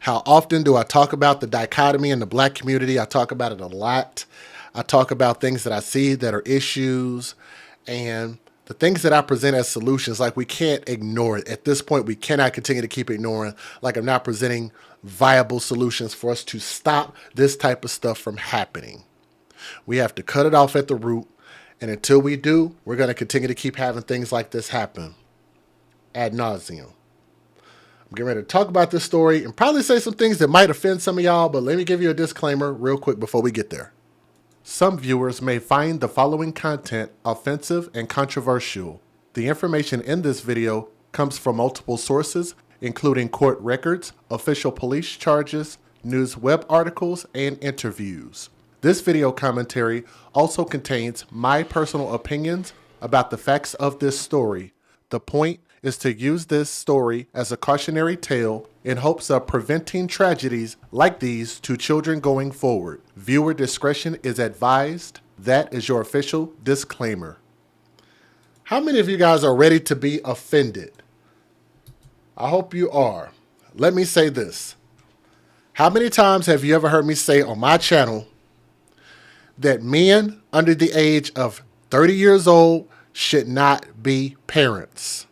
How often do I talk about the dichotomy in the black community? I talk about it a lot. I talk about things that I see that are issues and the things that I present as solutions. Like, we can't ignore it. At this point, we cannot continue to keep ignoring, like, I'm not presenting viable solutions for us to stop this type of stuff from happening. We have to cut it off at the root. And until we do, we're going to continue to keep having things like this happen ad nauseum. I'm getting ready to talk about this story and probably say some things that might offend some of y'all, but let me give you a disclaimer real quick before we get there. Some viewers may find the following content offensive and controversial. The information in this video comes from multiple sources, including court records, official police charges, news web articles, and interviews. This video commentary also contains my personal opinions about the facts of this story. The point is to use this story as a cautionary tale in hopes of preventing tragedies like these to children going forward. Viewer discretion is advised. That is your official disclaimer. How many of you guys are ready to be offended? I hope you are. Let me say this. How many times have you ever heard me say on my channel that men under the age of 30 years old should not be parents?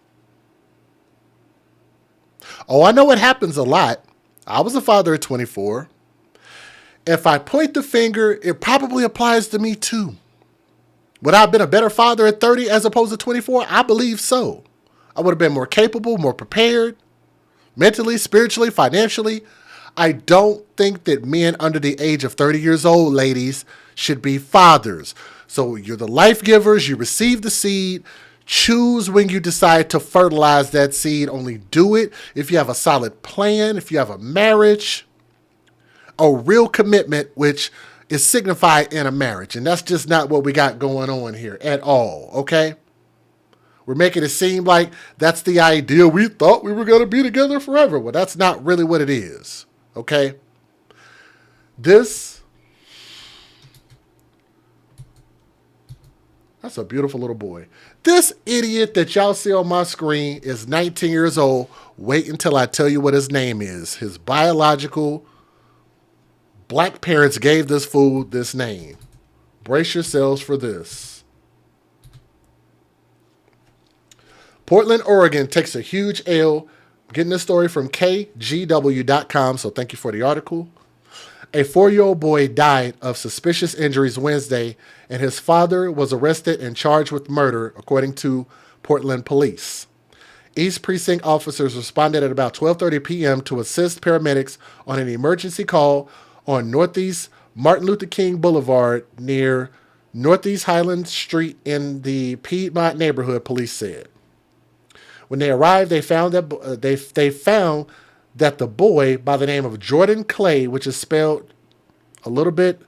Oh, I know it happens a lot. I was a father at 24. If I point the finger, it probably applies to me too. Would I have been a better father at 30 as opposed to 24? I believe so. I would have been more capable, more prepared, mentally, spiritually, financially. I don't think that men under the age of 30 years old, ladies, should be fathers. So you're the life givers. You receive the seed. Choose when you decide to fertilize that seed. Only do it if you have a solid plan, if you have a marriage, a real commitment, which is signified in a marriage. And that's just not what we got going on here at all, okay? We're making it seem like that's the idea. We thought we were going to be together forever. Well, that's not really what it is, okay? That's a beautiful little boy. This idiot that y'all see on my screen is 19 years old. Wait until I tell you what his name is. His biological black parents gave this fool this name. Brace yourselves for this. Portland, Oregon takes a huge L. I'm getting this story from KGW.com, so thank you for the article. A 4-year-old boy died of suspicious injuries Wednesday, and his father was arrested and charged with murder, according to Portland police. East Precinct officers responded at about 12:30 p.m. to assist paramedics on an emergency call on Northeast Martin Luther King Boulevard near Northeast Highland Street in the Piedmont neighborhood, police said. When they arrived, they found that the boy by the name of Jhorden Clay, which is spelled a little bit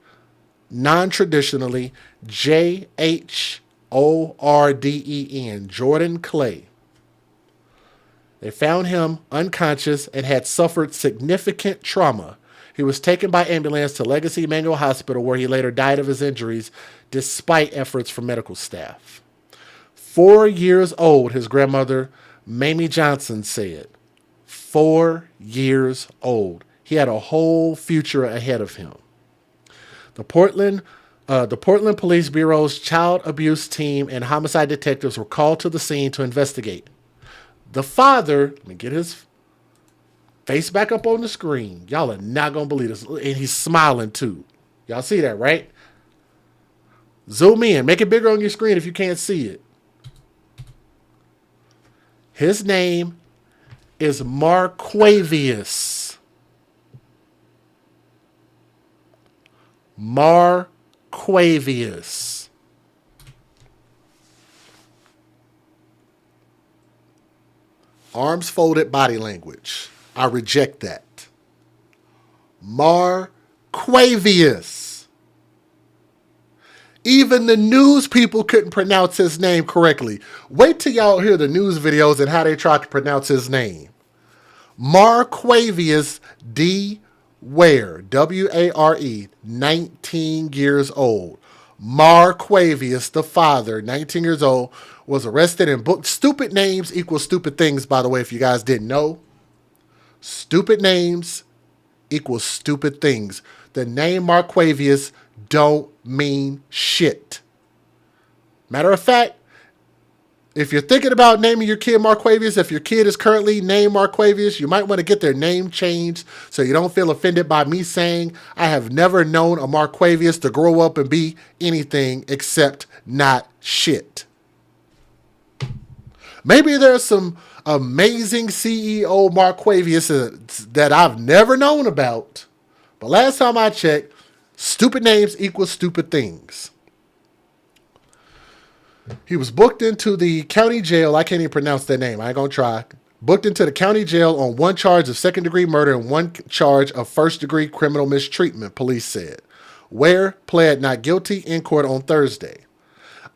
non-traditionally, Jhorden, Jhorden Clay. They found him unconscious and had suffered significant trauma. He was taken by ambulance to Legacy Emmanuel Hospital, where he later died of his injuries despite efforts from medical staff. 4 years old, his grandmother, Mamie Johnson, said. 4 years old. He had a whole future ahead of him. The Portland Police Bureau's child abuse team and homicide detectives were called to the scene to investigate. The father, let me get his face back up on the screen. Y'all are not going to believe this. And he's smiling too. Y'all see that, right? Zoom in. Make it bigger on your screen if you can't see it. His name is Marquavius. Marquavius. Arms folded, body language. I reject that. Marquavius. Even the news people couldn't pronounce his name correctly. Wait till y'all hear the news videos and how they tried to pronounce his name. Marquavius D. Ware, W-A-R-E, 19 years old. Marquavius, the father, 19 years old, was arrested and booked. Stupid names equal stupid things, by the way, if you guys didn't know. Stupid names equals stupid things. The name Marquavius don't mean shit. Matter of fact, if you're thinking about naming your kid Marquavius, if your kid is currently named Marquavius, you might want to get their name changed so you don't feel offended by me saying I have never known a Marquavius to grow up and be anything except not shit. Maybe there's some amazing CEO Marquavius that I've never known about. But last time I checked, stupid names equal stupid things. He was booked into the county jail. I can't even pronounce that name. I ain't going to try. Booked into the county jail on one charge of second-degree murder and one charge of first-degree criminal mistreatment, police said. Ware pled not guilty in court on Thursday.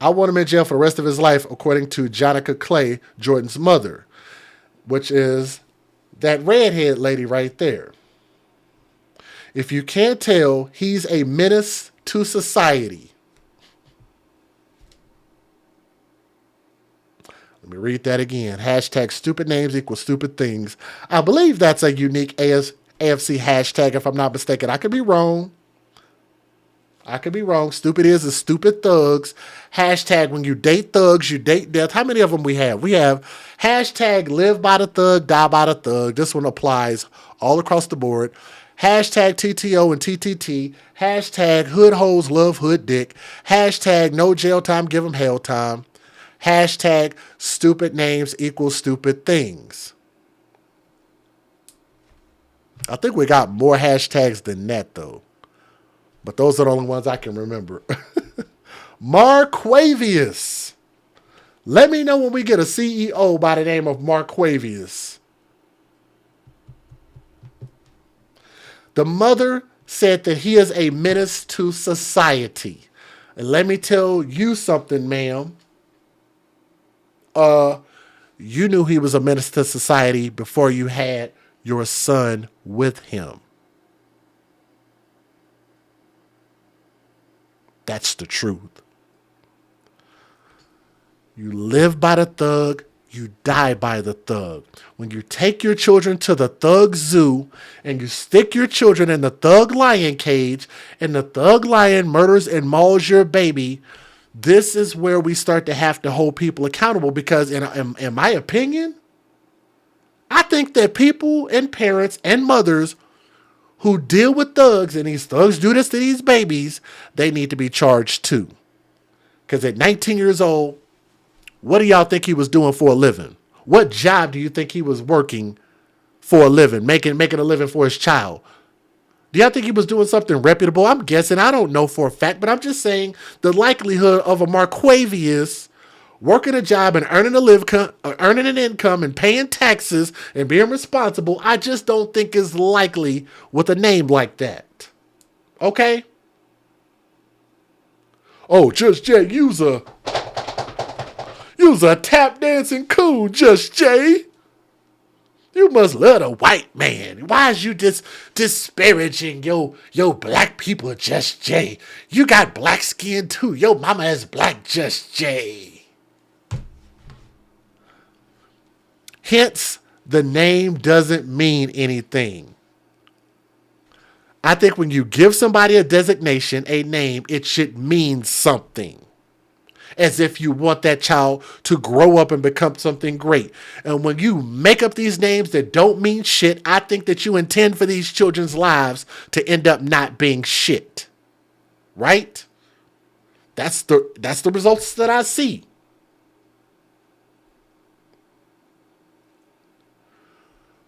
I want him in jail for the rest of his life, according to Jonica Clay, Jhorden's mother, which is that redhead lady right there. If you can't tell, he's a menace to society. Let me read that again. Hashtag stupid names equal stupid things. I believe that's a unique AFC hashtag, if I'm not mistaken. I could be wrong. Stupid is stupid thugs. Hashtag when you date thugs, you date death. How many of them we have? We have hashtag live by the thug, die by the thug. This one applies all across the board. Hashtag TTO and TTT. Hashtag hood hoes love hood dick. Hashtag no jail time, give them hell time. Hashtag stupid names equal stupid things. I think we got more hashtags than that, though. But those are the only ones I can remember. Marquavius. Let me know when we get a CEO by the name of Marquavius. The mother said that he is a menace to society. And let me tell you something, ma'am. You knew he was a menace to society before you had your son with him. That's the truth. You live by the thug, you die by the thug. When you take your children to the thug zoo and you stick your children in the thug lion cage and the thug lion murders and mauls your baby, this is where we start to have to hold people accountable, because in my opinion, I think that people and parents and mothers who deal with thugs, and these thugs do this to these babies, they need to be charged too. Because at 19 years old, what do y'all think he was doing for a living? What job do you think he was working for a living, making a living for his child? Do y'all think he was doing something reputable? I'm guessing. I don't know for a fact, but I'm just saying the likelihood of a Marquavius working a job and earning an income and paying taxes and being responsible, I just don't think is likely with a name like that. Okay? Oh, Just Jay, you's a tap dancing coon, Just Jay. You must love a white man. Why is you disparaging yo black people, Just Jay? You got black skin too. Your mama is black, Just Jay. Hence, the name doesn't mean anything. I think when you give somebody a designation, a name, it should mean something. As if you want that child to grow up and become something great. And when you make up these names that don't mean shit, I think that you intend for these children's lives to end up not being shit. Right? That's the results that I see.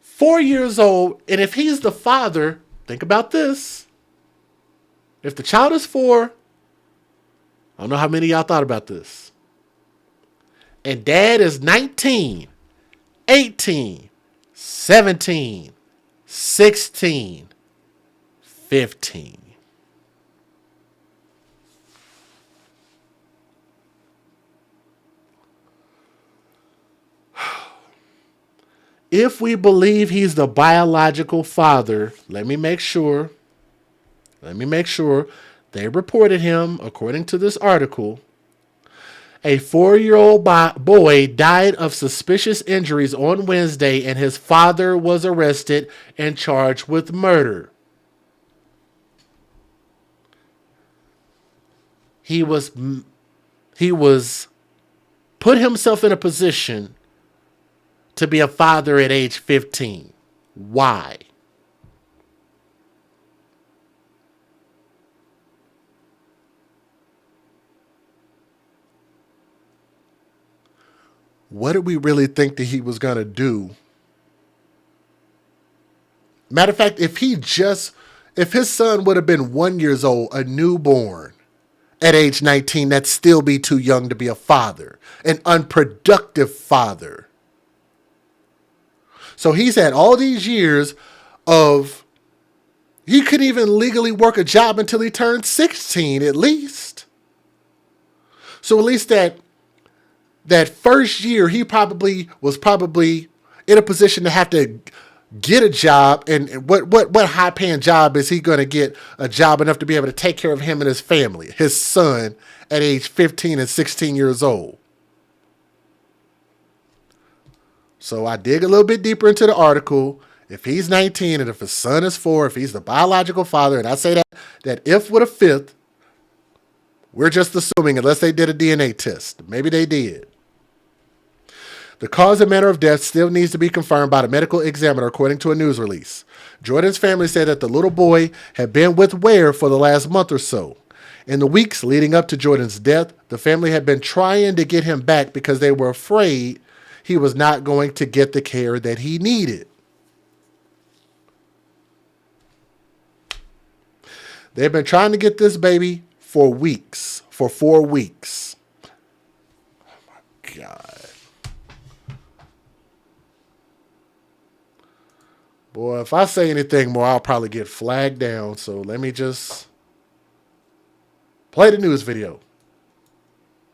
Four years old, and if he's the father, think about this. If the child is 4, I don't know how many of y'all thought about this, and dad is 19, 18, 17, 16, 15. If we believe he's the biological father, let me make sure. They reported him, according to this article, a 4-year-old boy died of suspicious injuries on Wednesday, and his father was arrested and charged with murder. he was he was put himself in a position to be a father at age 15. Why? What did we really think that he was going to do? Matter of fact, if his son would have been 1 year old, a newborn, at age 19, that'd still be too young to be a father, an unproductive father. So he's had all these years of, he couldn't even legally work a job until he turned 16 at least. So at least that first year, he was probably in a position to have to get a job. And what high paying job is he going to get? A job enough to be able to take care of him and his family, his son at age 15 and 16 years old. So I dig a little bit deeper into the article. If he's 19 and if his son is 4, if he's the biological father, and I say that if with a fifth, we're just assuming, unless they did a DNA test. Maybe they did. The cause and manner of death still needs to be confirmed by the medical examiner, according to a news release. Jhorden's family said that the little boy had been with Ware for the last month or so. In the weeks leading up to Jhorden's death, the family had been trying to get him back because they were afraid he was not going to get the care that he needed. They've been trying to get this baby for weeks, for 4 weeks. Oh my God. Boy, if I say anything more, I'll probably get flagged down. So let me just play the news video.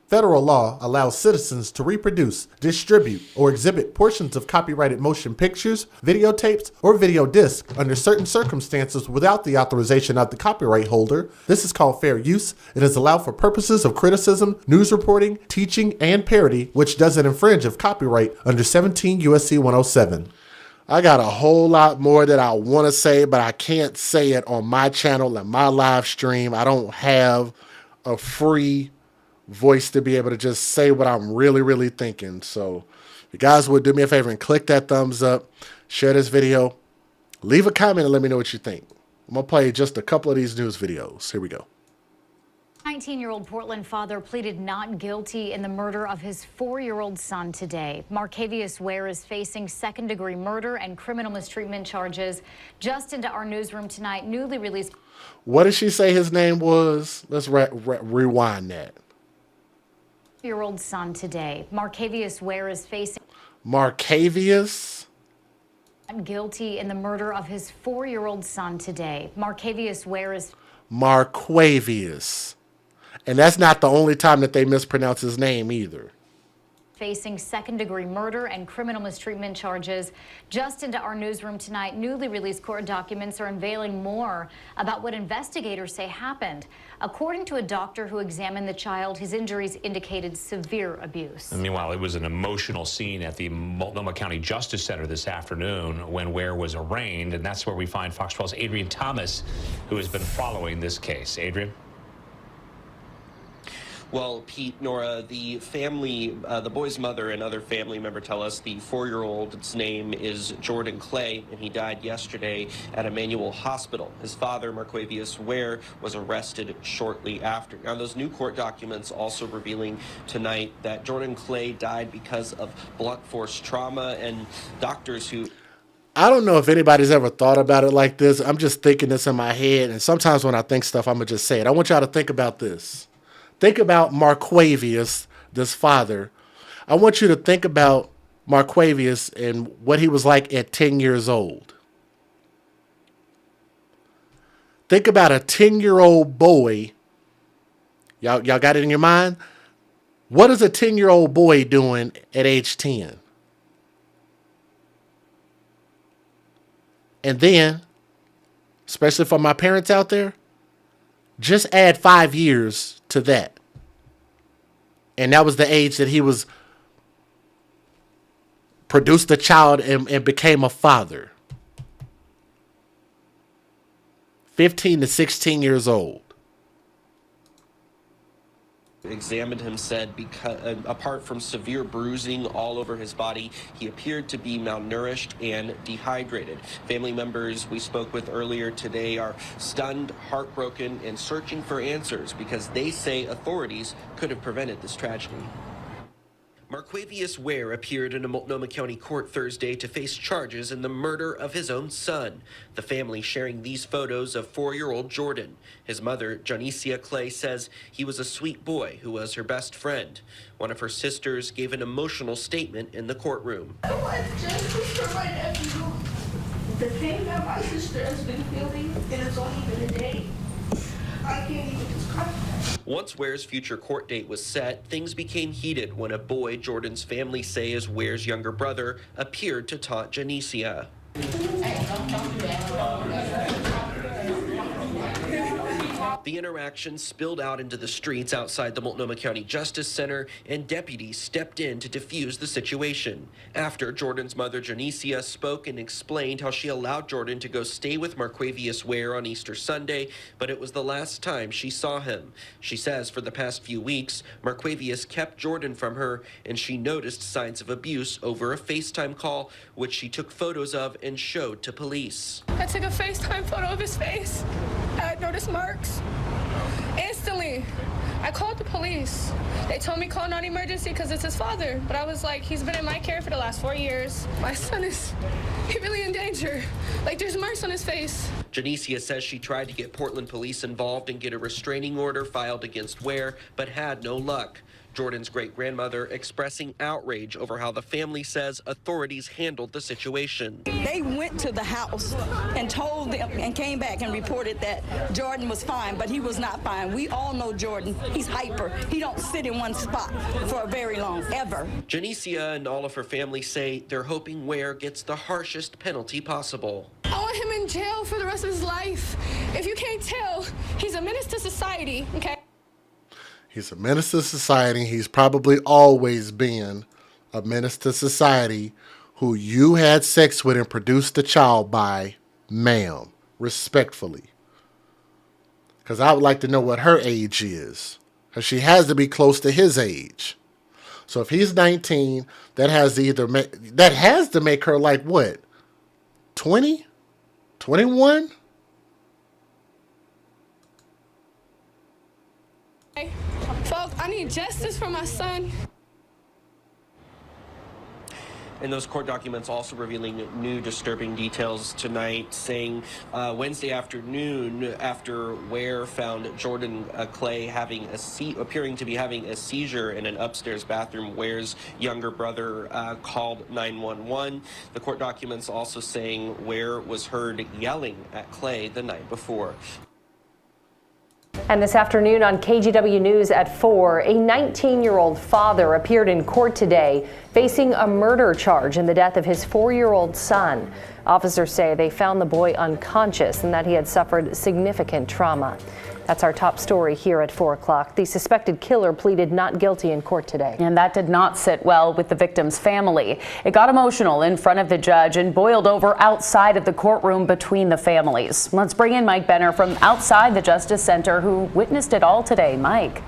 Federal law allows citizens to reproduce, distribute, or exhibit portions of copyrighted motion pictures, videotapes, or video discs under certain circumstances without the authorization of the copyright holder. This is called fair use. It is allowed for purposes of criticism, news reporting, teaching, and parody, which doesn't infringe of copyright under 17 U.S.C. 107. I got a whole lot more that I want to say, but I can't say it on my channel and my live stream. I don't have a free voice to be able to just say what I'm really, really thinking. So if you guys would do me a favor and click that thumbs up, share this video, leave a comment and let me know what you think. I'm going to play just a couple of these news videos. Here we go. 19-year-old Portland father pleaded not guilty in the murder of his 4-year-old son today. Marcavius Ware is facing second-degree murder and criminal mistreatment charges. Just into our newsroom tonight, newly released. What did she say his name was? Let's rewind that. Year-old son today. Marcavius Ware is facing. Marcavius? Guilty in the murder of his 4-year-old son today. Marcavius Ware is. Marquavius. And that's not the only time that they mispronounce his name either. Facing second-degree murder and criminal mistreatment charges. Just into our newsroom tonight, newly released court documents are unveiling more about what investigators say happened. According to a doctor who examined the child, his injuries indicated severe abuse. And meanwhile, it was an emotional scene at the Multnomah County Justice Center this afternoon when Ware was arraigned, and that's where we find Fox 12's Adrian Thomas, who has been following this case. Adrian? Well, Pete, Nora, the family, the boy's mother and other family member tell us the 4-year-old's name is Jhorden Clay, and he died yesterday at Emmanuel Hospital. His father, Marquavius Ware, was arrested shortly after. Now, those new court documents also revealing tonight that Jhorden Clay died because of blunt force trauma, and doctors who... I don't know if anybody's ever thought about it like this. I'm just thinking this in my head, and sometimes when I think stuff, I'm going to just say it. I want y'all to think about this. Think about Marquavius, this father. I want you to think about Marquavius and what he was like at 10 years old. Think about a 10-year-old boy. Y'all got it in your mind? What is a 10-year-old boy doing at age 10? And then, especially for my parents out there, just add 5 years to that. And that was the age that he was produced a child and became a father. 15 to 16 years old. Examined him said apart from severe bruising all over his body, he appeared to be malnourished and dehydrated. Family members we spoke with earlier today are stunned, heartbroken, and searching for answers because they say authorities could have prevented this tragedy. Marquavius Ware appeared in a Multnomah County court Thursday to face charges in the murder of his own son. The family sharing these photos of 4-year-old Jhorden. His mother, Janicia Clay, says he was a sweet boy who was her best friend. One of her sisters gave an emotional statement in the courtroom. I want justice for my nephew. The pain that my sister has been feeling, and it's only been a day. I can't even describe that. Once Ware's future court date was set, things became heated when a boy Jhorden's family say is Ware's younger brother appeared to taunt Janicia. The interaction spilled out into the streets outside the Multnomah County Justice Center, and deputies stepped in to defuse the situation. After, Jhorden's mother, Janicia, spoke and explained how she allowed Jhorden to go stay with Marquavius Ware on Easter Sunday, but it was the last time she saw him. She says for the past few weeks, Marquavius kept Jhorden from her, and she noticed signs of abuse over a FaceTime call, which she took photos of and showed to police. I took a FaceTime photo of his face. I noticed marks. Instantly, I called the police. They told me call non-emergency because it's his father. But I was like, he's been in my care for the last 4 years. My son is really in danger. Like, there's marks on his face. Janicia says she tried to get Portland police involved and get a restraining order filed against Ware, but had no luck. Jhorden's great-grandmother expressing outrage over how the family says authorities handled the situation. They went to the house and told them and came back and reported that Jhorden was fine, but he was not fine. We all know Jhorden. He's hyper. He don't sit in one spot for very long, ever. Janicia and all of her family say they're hoping Ware gets the harshest penalty possible. I want him in jail for the rest of his life. If you can't tell, he's a menace to society, okay? He's a menace to society. He's probably always been a menace to society who you had sex with and produced a child by, ma'am, respectfully. Because I would like to know what her age is. Because she has to be close to his age. So if he's 19, that has to make her like what? 20? 21? Folks, I need justice for my son. And those court documents also revealing new disturbing details tonight, saying Wednesday afternoon, after Ware found Jhorden Clay appearing to be having a seizure in an upstairs bathroom, Ware's younger brother called 911. The court documents also saying Ware was heard yelling at Clay the night before. And this afternoon on KGW News at 4, a 19-year-old father appeared in court today facing a murder charge in the death of his 4-year-old son. Officers say they found the boy unconscious and that he had suffered significant trauma. That's our top story here at 4 o'clock. The suspected killer pleaded not guilty in court today. And that did not sit well with the victim's family. It got emotional in front of the judge and boiled over outside of the courtroom between the families. Let's bring in Mike Benner from outside the Justice Center, who witnessed it all today. Mike.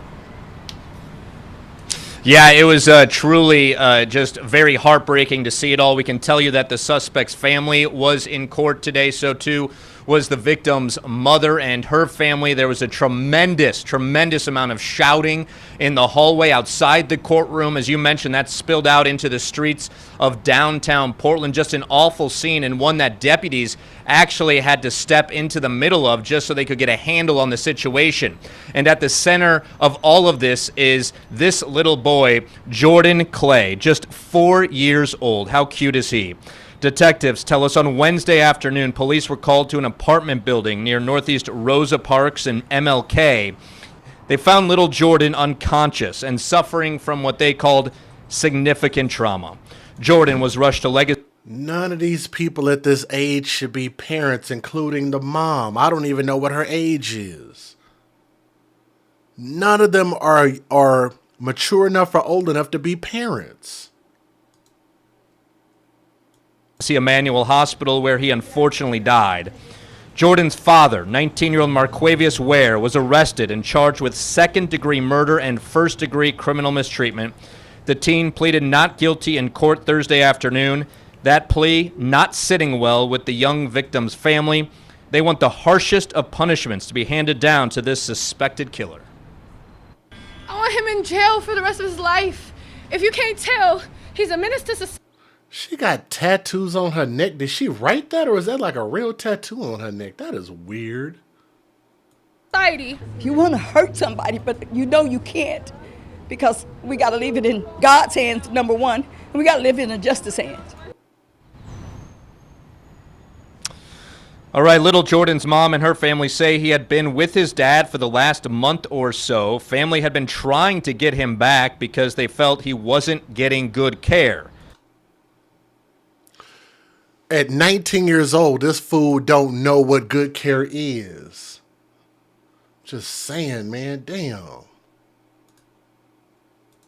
Yeah, it was truly just very heartbreaking to see it all. We can tell you that the suspect's family was in court today. So too was the victim's mother and her family. There was a tremendous amount of shouting in the hallway outside the courtroom. As you mentioned, that spilled out into the streets of downtown Portland. Just an awful scene, and one that deputies actually had to step into the middle of just so they could get a handle on the situation. And at the center of all of this is this little boy, Jhorden Clay, just 4 years old. How cute is he? Detectives tell us on Wednesday afternoon, police were called to an apartment building near Northeast Rosa Parks and MLK. They found little Jhorden unconscious and suffering from what they called significant trauma. Jhorden was rushed to Legacy. None of these people at this age should be parents, including the mom. I don't even know what her age is. None of them are mature enough or old enough to be parents. Emmanuel Hospital, where he unfortunately died. Jhorden's father, 19-year-old Marquavius Ware, was arrested and charged with second-degree murder and first-degree criminal mistreatment. The teen pleaded not guilty in court Thursday afternoon. That plea not sitting well with the young victim's family. They want the harshest of punishments to be handed down to this suspected killer. I want him in jail for the rest of his life. If you can't tell, he's a menace to society. She got tattoos on her neck. Did she write that, or is that like a real tattoo on her neck? That is weird. You want to hurt somebody, but you know you can't, because we got to leave it in God's hands, number one, and we got to live in the justice hands. All right, little Jhorden's mom and her family say he had been with his dad for the last month or so. Family had been trying to get him back because they felt he wasn't getting good care. At 19 years old, this fool don't know what good care is. Just saying, man, damn.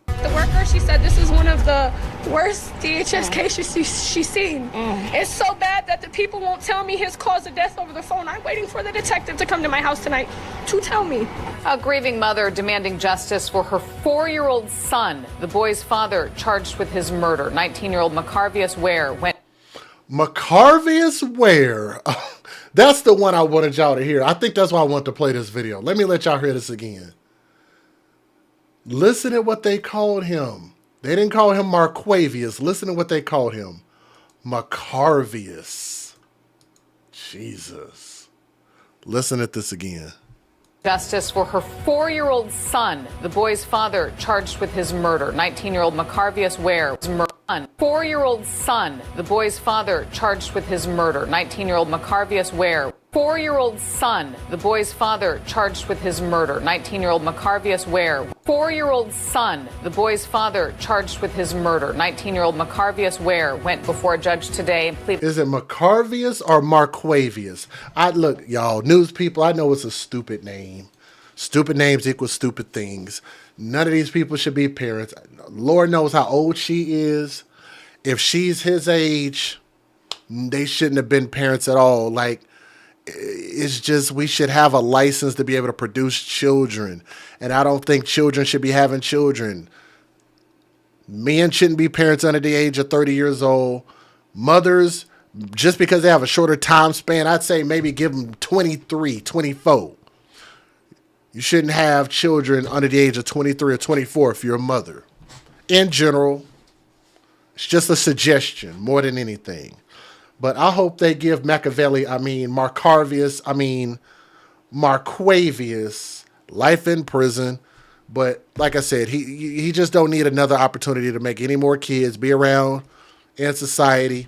The worker, she said this is one of the worst DHS cases she's seen. It's so bad that the people won't tell me his cause of death over the phone. I'm waiting for the detective to come to my house tonight to tell me. A grieving mother demanding justice for her 4-year-old son. The boy's father charged with his murder. 19-year-old Marquavius Ware went. Marquavius Ware. That's the one I wanted y'all to hear. I think that's why I want to play this video. Let me let y'all hear this again. Listen to what they called him. They didn't call him Marquavius. Listen to what they called him. Marquavius. Jesus. Listen at this again. Justice for her 4-year-old son. The boy's father charged with his murder. 19-year-old Marquavius Ware. 4-year-old son. The boy's father charged with his murder. 19-year-old Marquavius Ware. 4-year-old son. The boy's father charged with his murder. 19-year-old Marquavius Ware. 4-year-old son. The boy's father charged with his murder. 19-year-old Marquavius Ware went before a judge today and pleaded. Is it Marquavius or Marquavius? Look, y'all, news people, I know it's a stupid name. Stupid names equal stupid things. None of these people should be parents. Lord knows how old she is. If she's his age, they shouldn't have been parents at all. Like, it's just, we should have a license to be able to produce children. And I don't think children should be having children. Men shouldn't be parents under the age of 30 years old. Mothers, just because they have a shorter time span, I'd say maybe give them 23, 24. You shouldn't have children under the age of 23 or 24 if you're a mother. In general, it's just a suggestion more than anything. But I hope they give Marquavius life in prison. But like I said, he just don't need another opportunity to make any more kids, be around in society.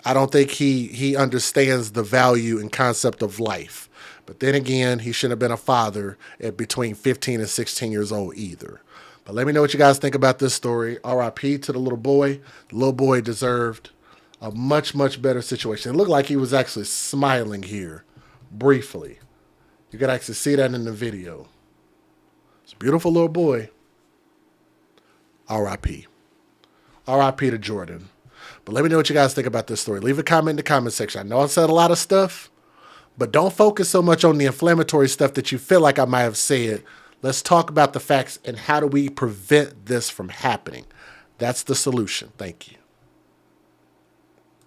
I don't think he understands the value and concept of life. But then again, he shouldn't have been a father at between 15 and 16 years old either. But let me know what you guys think about this story. R.I.P. to the little boy. The little boy deserved a much, much better situation. It looked like he was actually smiling here briefly. You could actually see that in the video. It's a beautiful little boy. R.I.P. R.I.P. to Jhorden. But let me know what you guys think about this story. Leave a comment in the comment section. I know I said a lot of stuff, but don't focus so much on the inflammatory stuff that you feel like I might have said. Let's talk about the facts and how do we prevent this from happening. That's the solution. Thank you.